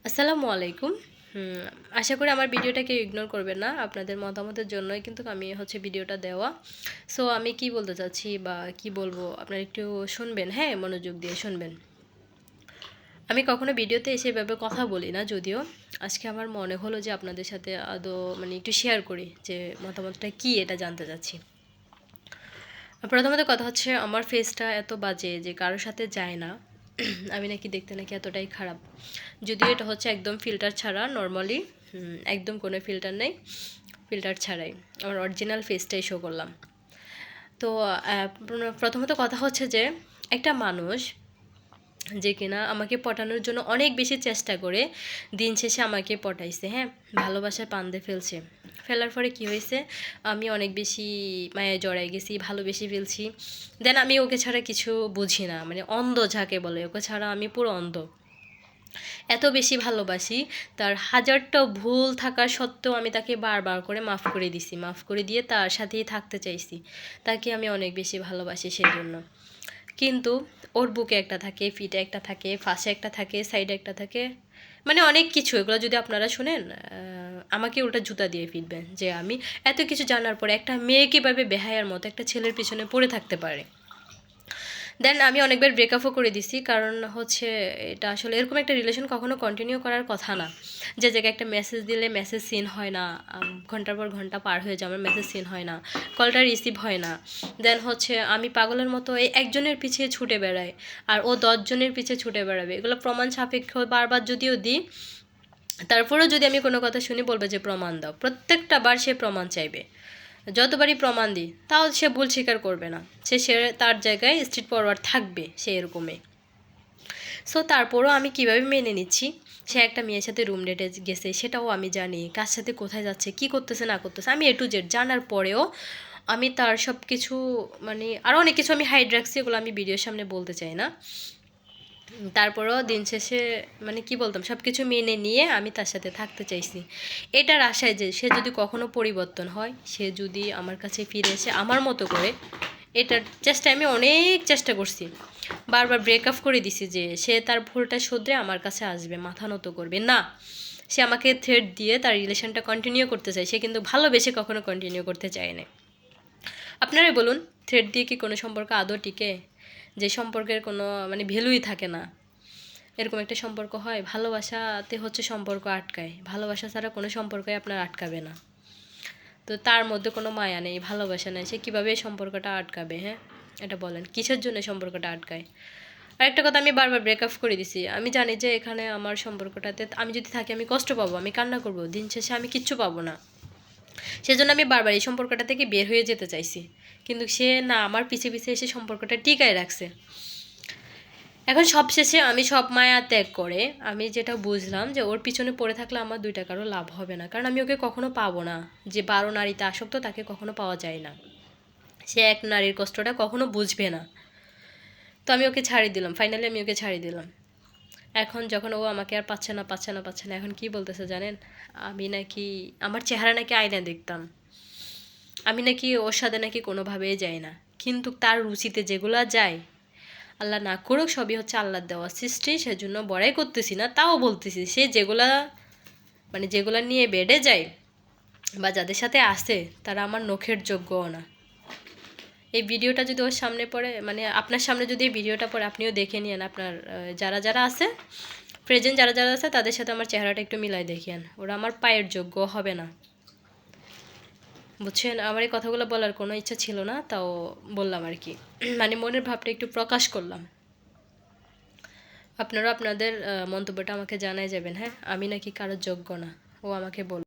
আসসালামু আলাইকুম। আশা করি আমার ভিডিওটা কেউ ইগনোর করবেন না। আপনাদের মতামতের জন্যই কিন্তু আমি ভিডিওটা দেওয়া। সো আমি কি বলতে চাচ্ছি বা কি বলবো আপনারা একটু শুনবেন, হ্যাঁ? মনোযোগ দিয়ে শুনবেন। আমি কখনো ভিডিওতে এসে এভাবে কথা বলি না যদিও। আজকে আমার মনে হলো যে আপনাদের সাথে আদৌ একটু শেয়ার করি যে মতামতটা কী এটা জানতে চাচ্ছি। প্রথমত কথা হচ্ছে আমার ফেসটা এত বাজে যে কারো সাথে যায় না। আমি নাকি দেখতে নাকি এতটাই খারাপ। যদিও এটা হচ্ছে একদম ফিল্টার ছাড়া নরমালি, একদম কোনো ফিল্টার নেই, ফিল্টার ছাড়াই আমার অরিজিনাল ফেসটাই শো করলাম। তো প্রথমত কথা হচ্ছে যে একটা মানুষ যে কিনা আমাকে পটানোর জন্য অনেক বেশি চেষ্টা করে দিন শেষে আমাকে পটাইছে, হ্যাঁ, ভালোবাসার পান্দে ফেলছে। ফেলার পরে কি হয়েছে, আমি অনেক বেশি মায়ায় জড়াই গেছি, ভালোবেসে ফেলছি। দেন আমি ওকে ছাড়া কিছু বুঝি না, অন্ধ যাকে বলে, ওকে ছাড়া আমি পুরো অন্ধ। এত বেশি ভালোবাসি, তার হাজারটা ভুল থাকা সত্ত্বেও আমি তাকে বারবার করে মাফ করে দিছি, মাফ করে দিয়ে তার সাথেই থাকতে চাইছি। তাকে আমি অনেক বেশি ভালোবাসি সেই জন্য। কিন্তু ওর বুকে একটা থাকে, ফিটে একটা থাকে, ফাঁসে একটা থাকে, সাইডে একটা থাকে, অনেক কিছু। এগুলো যদি আপনারা শুনেন আমাকে উল্টা জুতা দিয়ে ফিরবেন যে আমি এত কিছু জানার পরে একটা মেয়ে কীভাবে বেহায়ার মতো একটা ছেলের পিছনে পড়ে থাকতে পারে। দেন আমি অনেকবার ব্রেকআপও করে দিছি, কারণ হচ্ছে এটা আসলে এরকম একটা রিলেশন কখনো কন্টিনিউ করার কথা না। যে জায়গায় একটা মেসেজ দিলে মেসেজ সিন হয় না, ঘন্টার পর ঘন্টা পার হয়ে যায়, আমার মেসেজ সিন হয় না, কলটা রিসিভ হয় না। দেন হচ্ছে আমি পাগলের মতো এই একজনের পিছিয়ে ছুটে বেড়াই, আর ও 10 জনের পিছিয়ে ছুটে বেড়াবে। এগুলো প্রমাণ সাপেক্ষ বারবার যদিও দিই, তারপরেও যদি আমি কোনো কথা শুনি বলবে যে প্রমাণ দাও। প্রত্যেকটা বার সে প্রমাণ চাইবে। যতবারই প্রমাণ দিই তাও সে ভুল স্বীকার করবে না, সে তার জায়গায় স্ট্রিট ফরওয়ার্ড থাকবে, সে এরকমই। সো তারপরও আমি কিভাবে মেনে নিচ্ছি, সে একটা মেয়ের সাথে রুম ডেটে গেছে, সেটাও আমি জানি, কার সাথে কোথায় যাচ্ছে, কি করতেছে না করতেছে, আমি A to Z জানার পরেও আমি তার সব কিছু আরও অনেক কিছু আমি হাইড রাখছি, এগুলো আমি ভিডিওর সামনে বলতে চাই না। তারপরেও দিন শেষে কি বলতাম, সব কিছু মেনে নিয়ে আমি তার সাথে থাকতে চাইছি, এটার আশায় যে সে যদি কখনো পরিবর্তন হয়, সে যদি আমার কাছে ফিরে এসে আমার মতো করে, এটার চেষ্টায় আমি অনেক চেষ্টা করছি। বারবার ব্রেকআপ করে দিছি যে সে তার ভুলটা শুধরে আমার কাছে আসবে, মাথা নত করবে না। সে আমাকে থ্রেট দিয়ে তার রিলেশনটা কন্টিনিউ করতে চায়, সে কিন্তু ভালোবেসে কখনো কন্টিনিউ করতে চায় না। আপনারাই বলুন, থ্রেট দিয়ে কি কোনো সম্পর্ক আদৌ টিকে? যে সম্পর্কের কোনো ভ্যালুই থাকে না, এরকম একটা সম্পর্ক হয়? ভালোবাসাতে হচ্ছে সম্পর্ক আটকায়, ভালোবাসা ছাড়া কোনো সম্পর্কই আপনার আটকাবে না। তো তার মধ্যে কোনো মায়া নেই, ভালোবাসা নেই, সে কীভাবে এই সম্পর্কটা আটকাবে? হ্যাঁ, এটা বলেন, কিসের জন্য সম্পর্কটা আটকায়? আরেকটা কথা, আমি বারবার ব্রেকআপ করে দিছি। আমি জানি যে এখানে আমার সম্পর্কটাতে আমি যদি থাকি আমি কষ্ট পাবো, আমি কান্না করবো, দিন শেষে আমি কিচ্ছু পাবো না। সেজন্য আমি বারবার এই সম্পর্কটা থেকে বের হয়ে যেতে চাইছি, কিন্তু সে না, আমার পিছে পিছে এসে সম্পর্কটা টিকায় রাখছে। এখন সবশেষে আমি সব মায়া ত্যাগ করে আমি যেটা বুঝলাম যে ওর পিছনে পড়ে থাকলে আমার 2 টাকারও লাভ হবে না, কারণ আমি ওকে কখনো পাবো না। যে 12 নারীতে আসক্ত তাকে কখনো পাওয়া যায় না, সে এক নারীর কষ্টটা কখনো বুঝবে না। তো আমি ওকে ছাড়িয়ে দিলাম, ফাইনালি আমি ওকে ছাড়িয়ে দিলাম। এখন যখন ও আমাকে আর পাচ্ছে না পাচ্ছে না পাচ্ছে না, এখন কি বলতেছে জানেন? আমি নাকি আমার চেহারা নাকি আয়না দেখতাম, আমি নাকি ওর সাথে নাকি কোনোভাবেই যাই না, কিন্তু তার রুচিতে যেগুলা যায়, আল্লাহ না করুক, সবই হচ্ছে আল্লাহর দেওয়া সৃষ্টি, সেজন্য বড়াই করতেছি না, তাও বলতেছি সে যেগুলা যেগুলা নিয়ে বেডে যায় বা যাদের সাথে আসে তারা আমার নখের যোগ্যও না। এই ভিডিওটা যদি ওর সামনে পড়ে, আপনার সামনে যদি এই ভিডিওটা পড়ে, আপনিও দেখে নিন, আপনার যারা যারা আছে প্রেজেন্ট, যারা যারা আছে তাদের সাথে আমার চেহারাটা একটু মিলাই দেখিয়েন, ওরা আমার পায়ের যোগ্য হবে না। বুঝছেন? আমার এই কথাগুলো বলার কোনো ইচ্ছা ছিল না, তাও বললাম আর কি, মনের ভাবটা একটু প্রকাশ করলাম। আপনারা আপনাদের মন্তব্যটা আমাকে জানাই যাবেন, হ্যাঁ? আমি নাকি কারোর যোগ্য না, ও আমাকে বল।